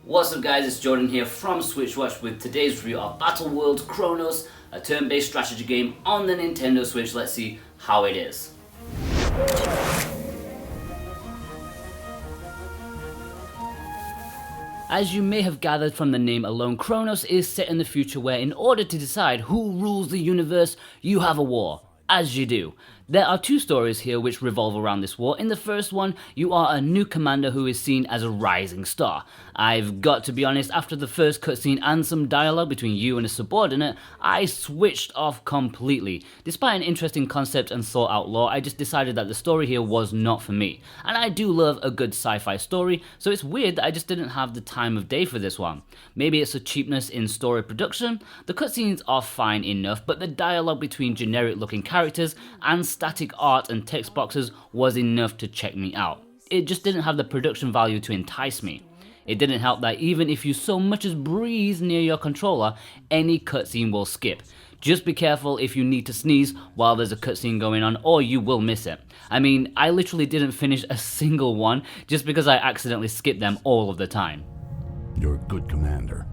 What's up guys, it's Jordan here from SwitchWatch with today's review of Battle World Kronos, a turn-based strategy game on the Nintendo Switch. Let's see how it is. As you may have gathered from the name alone, Kronos is set in the future where in order to decide who rules the universe, you have a war. As you do. There are two stories here which revolve around this war. In the first one, you are a new commander who is seen as a rising star. I've got to be honest, after the first cutscene and some dialogue between you and a subordinate, I switched off completely. Despite an interesting concept and thought out lore, I just decided that the story here was not for me. And I do love a good sci-fi story, so it's weird that I just didn't have the time of day for this one. Maybe it's a cheapness in story production. The cutscenes are fine enough, but the dialogue between generic looking characters and static art and text boxes was enough to check me out. It just didn't have the production value to entice me. It didn't help that even if you so much as breathe near your controller, any cutscene will skip. Just be careful if you need to sneeze while there's a cutscene going on, or you will miss it. I mean, I literally didn't finish a single one just because I accidentally skipped them all of the time. You're a good commander.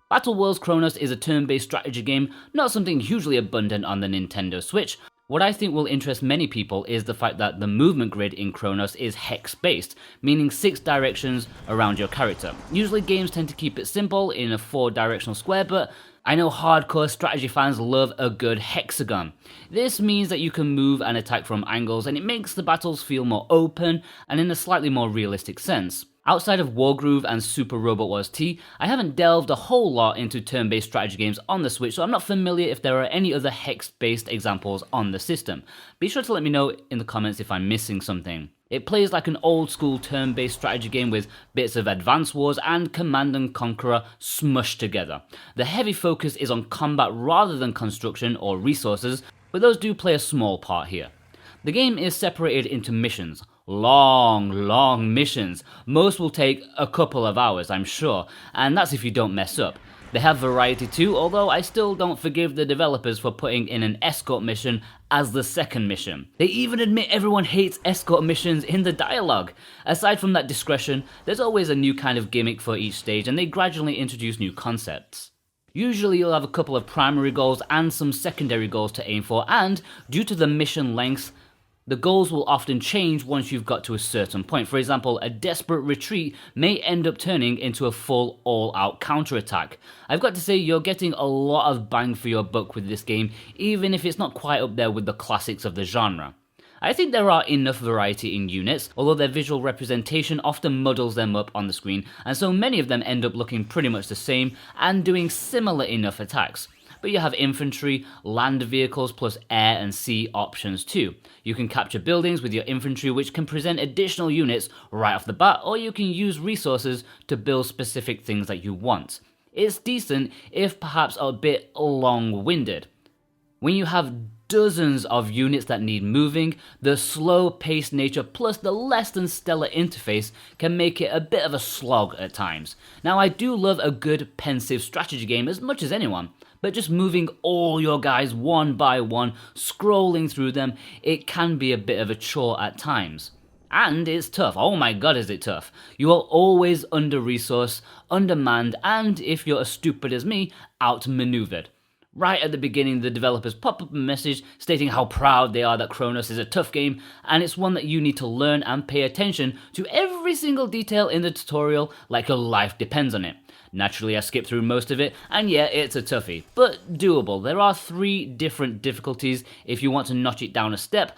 Battle World Kronos is a turn-based strategy game, not something hugely abundant on the Nintendo Switch. What I think will interest many people is the fact that the movement grid in Kronos is hex-based, meaning 6 directions around your character. Usually games tend to keep it simple in a 4-directional square, but I know hardcore strategy fans love a good hexagon. This means that you can move and attack from angles, and it makes the battles feel more open and in a slightly more realistic sense. Outside of Wargroove and Super Robot Wars T, I haven't delved a whole lot into turn-based strategy games on the Switch, so I'm not familiar if there are any other hex-based examples on the system. Be sure to let me know in the comments if I'm missing something. It plays like an old-school turn-based strategy game with bits of Advance Wars and Command and Conqueror smushed together. The heavy focus is on combat rather than construction or resources, but those do play a small part here. The game is separated into missions. Long missions. Most will take a couple of hours, I'm sure, and that's if you don't mess up. They have variety too, although I still don't forgive the developers for putting in an escort mission as the second mission. They even admit everyone hates escort missions in the dialogue. Aside from that discretion, there's always a new kind of gimmick for each stage, and they gradually introduce new concepts. Usually you'll have a couple of primary goals and some secondary goals to aim for, and due to the mission length, the goals will often change once you've got to a certain point. For example, a desperate retreat may end up turning into a full all-out counterattack. I've got to say, you're getting a lot of bang for your buck with this game, even if it's not quite up there with the classics of the genre. I think there are enough variety in units, although their visual representation often muddles them up on the screen, and so many of them end up looking pretty much the same and doing similar enough attacks. But you have infantry, land vehicles, plus air and sea options too. You can capture buildings with your infantry, which can present additional units right off the bat, or you can use resources to build specific things that you want. It's decent, if perhaps a bit long-winded. When you have dozens of units that need moving, the slow-paced nature plus the less than stellar interface can make it a bit of a slog at times. Now, I do love a good pensive strategy game as much as anyone, but just moving all your guys one by one, scrolling through them, it can be a bit of a chore at times. And it's tough. Oh my god, is it tough. You are always under-resourced, undermanned, and if you're as stupid as me, outmaneuvered. Right at the beginning, the developers pop up a message stating how proud they are that Kronos is a tough game, and it's one that you need to learn and pay attention to every single detail in the tutorial like your life depends on it. Naturally, I skipped through most of it, and yeah, it's a toughie, but doable. There are 3 different difficulties if you want to notch it down a step,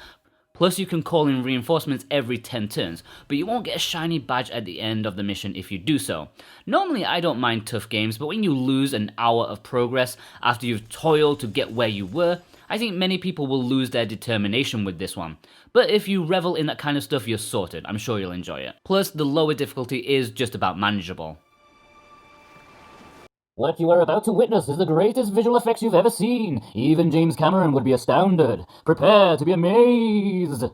plus you can call in reinforcements every 10 turns, but you won't get a shiny badge at the end of the mission if you do so. Normally I don't mind tough games, but when you lose an hour of progress after you've toiled to get where you were, I think many people will lose their determination with this one. But if you revel in that kind of stuff, you're sorted. I'm sure you'll enjoy it. Plus, the lower difficulty is just about manageable. What you are about to witness is the greatest visual effects you've ever seen. Even James Cameron would be astounded. Prepare to be amazed.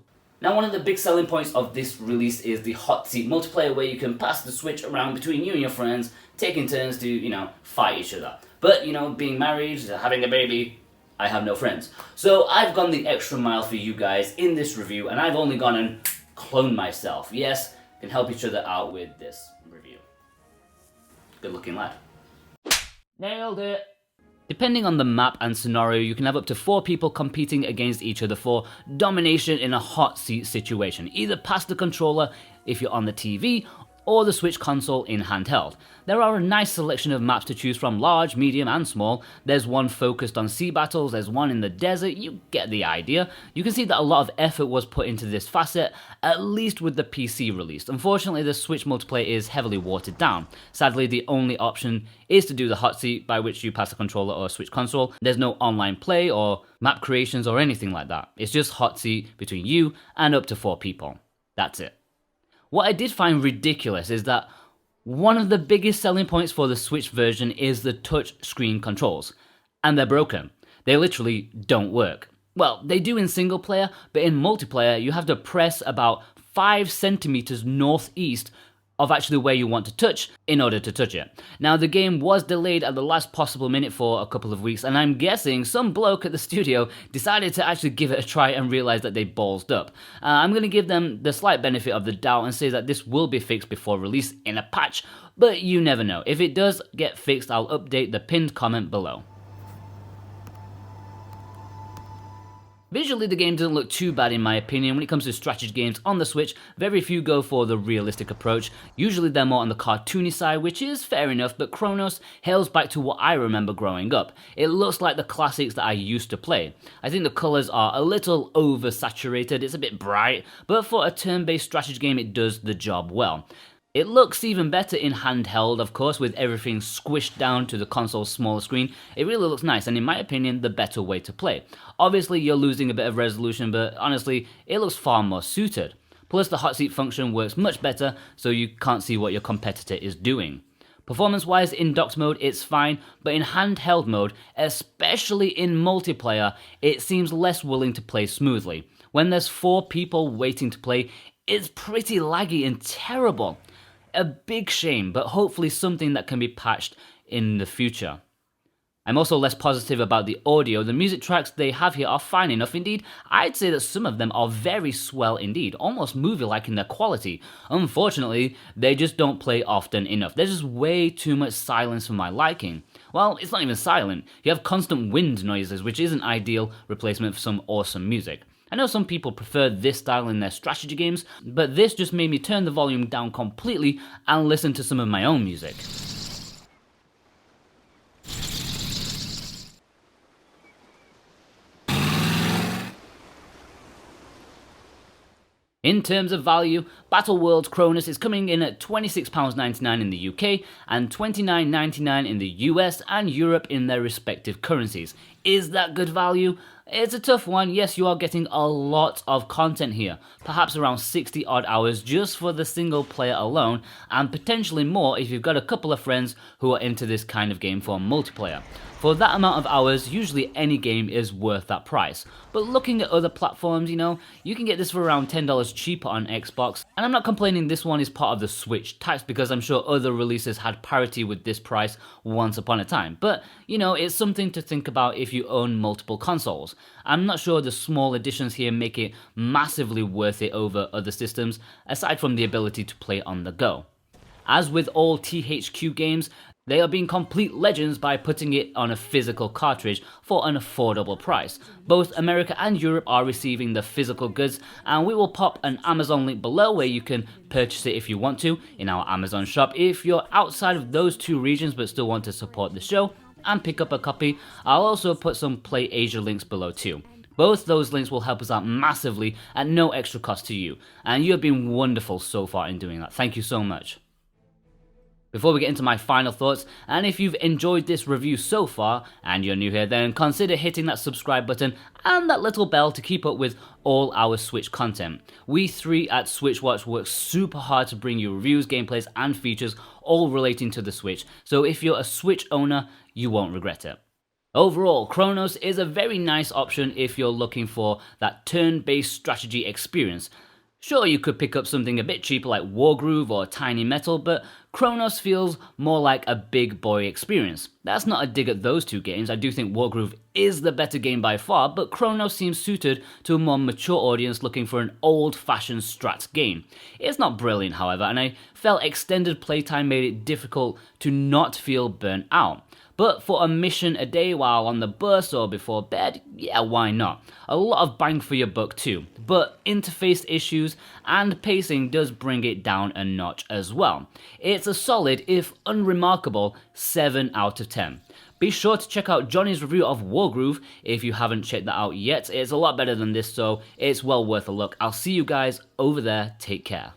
Now, one of the big selling points of this release is the hot seat multiplayer, where you can pass the Switch around between you and your friends, taking turns to, fight each other. But, being married, having a baby, I have no friends. So I've gone the extra mile for you guys in this review, and I've only gone and cloned myself. Yes, can help each other out with this review. Good looking lad. Nailed it! Depending on the map and scenario, you can have up to 4 people competing against each other for domination in a hot seat situation, either past the controller if you're on the TV, or the Switch console in handheld. There are a nice selection of maps to choose from, large, medium and small. There's one focused on sea battles, there's one in the desert, you get the idea. You can see that a lot of effort was put into this facet, at least with the PC release. Unfortunately, the Switch multiplayer is heavily watered down. Sadly, the only option is to do the hot seat, by which you pass a controller or a Switch console. There's no online play or map creations or anything like that. It's just hot seat between you and up to 4 people. That's it. What I did find ridiculous is that one of the biggest selling points for the Switch version is the touch screen controls, and they're broken. They literally don't work. Well, they do in single player, but in multiplayer you have to press about 5 centimeters northeast of actually where you want to touch in order to touch it. Now, the game was delayed at the last possible minute for a couple of weeks, and I'm guessing some bloke at the studio decided to actually give it a try and realize that they ballsed up. I'm going to give them the slight benefit of the doubt and say that this will be fixed before release in a patch, but you never know. If it does get fixed, I'll update the pinned comment below. Visually, the game doesn't look too bad in my opinion. When it comes to strategy games on the Switch, very few go for the realistic approach. Usually they're more on the cartoony side, which is fair enough, but Kronos hails back to what I remember growing up. It looks like the classics that I used to play. I think the colours are a little oversaturated, it's a bit bright, but for a turn-based strategy game it does the job well. It looks even better in handheld, of course, with everything squished down to the console's smaller screen. It really looks nice, and in my opinion, the better way to play. Obviously, you're losing a bit of resolution, but honestly, it looks far more suited. Plus, the hot seat function works much better, so you can't see what your competitor is doing. Performance-wise, in docked mode, it's fine, but in handheld mode, especially in multiplayer, it seems less willing to play smoothly. When there's 4 people waiting to play, it's pretty laggy and terrible. A big shame, but hopefully something that can be patched in the future. I'm also less positive about the audio. The music tracks they have here are fine enough indeed. I'd say that some of them are very swell indeed, almost movie-like in their quality. Unfortunately, they just don't play often enough. There's just way too much silence for my liking. Well, it's not even silent. You have constant wind noises, which isn't ideal replacement for some awesome music. I know some people prefer this style in their strategy games, but this just made me turn the volume down completely and listen to some of my own music. In terms of value, Battle World's Kronos is coming in at £26.99 in the UK and £29.99 in the US and Europe in their respective currencies. Is that good value? It's a tough one. Yes, you are getting a lot of content here, perhaps around 60 odd hours just for the single player alone, and potentially more if you've got a couple of friends who are into this kind of game for multiplayer. For that amount of hours, usually any game is worth that price. But looking at other platforms, you can get this for around $10 cheaper on Xbox, and I'm not complaining this one is part of the Switch tax because I'm sure other releases had parity with this price once upon a time. But, it's something to think about if you own multiple consoles. I'm not sure the small additions here make it massively worth it over other systems, aside from the ability to play on the go. As with all THQ games, they are being complete legends by putting it on a physical cartridge for an affordable price. Both America and Europe are receiving the physical goods, and we will pop an Amazon link below where you can purchase it if you want to in our Amazon shop. If you're outside of those 2 regions but still want to support the show and pick up a copy, I'll also put some Play Asia links below too. Both those links will help us out massively at no extra cost to you, and you have been wonderful so far in doing that. Thank you so much. Before we get into my final thoughts, and if you've enjoyed this review so far, and you're new here, then consider hitting that subscribe button and that little bell to keep up with all our Switch content. We 3 at SwitchWatch work super hard to bring you reviews, gameplays, and features all relating to the Switch, so if you're a Switch owner, you won't regret it. Overall, Kronos is a very nice option if you're looking for that turn-based strategy experience. Sure, you could pick up something a bit cheaper like Wargroove or Tiny Metal, but Kronos feels more like a big boy experience. That's not a dig at those two games. I do think Wargroove is the better game by far, but Kronos seems suited to a more mature audience looking for an old-fashioned strat game. It's not brilliant, however, and I felt extended playtime made it difficult to not feel burnt out. But for a mission a day while on the bus or before bed, yeah, why not? A lot of bang for your buck too, but interface issues and pacing does bring it down a notch as well. It's a solid, if unremarkable, 7 out of 10. Be sure to check out Johnny's review of Wargroove if you haven't checked that out yet. It's a lot better than this, so it's well worth a look. I'll see you guys over there. Take care.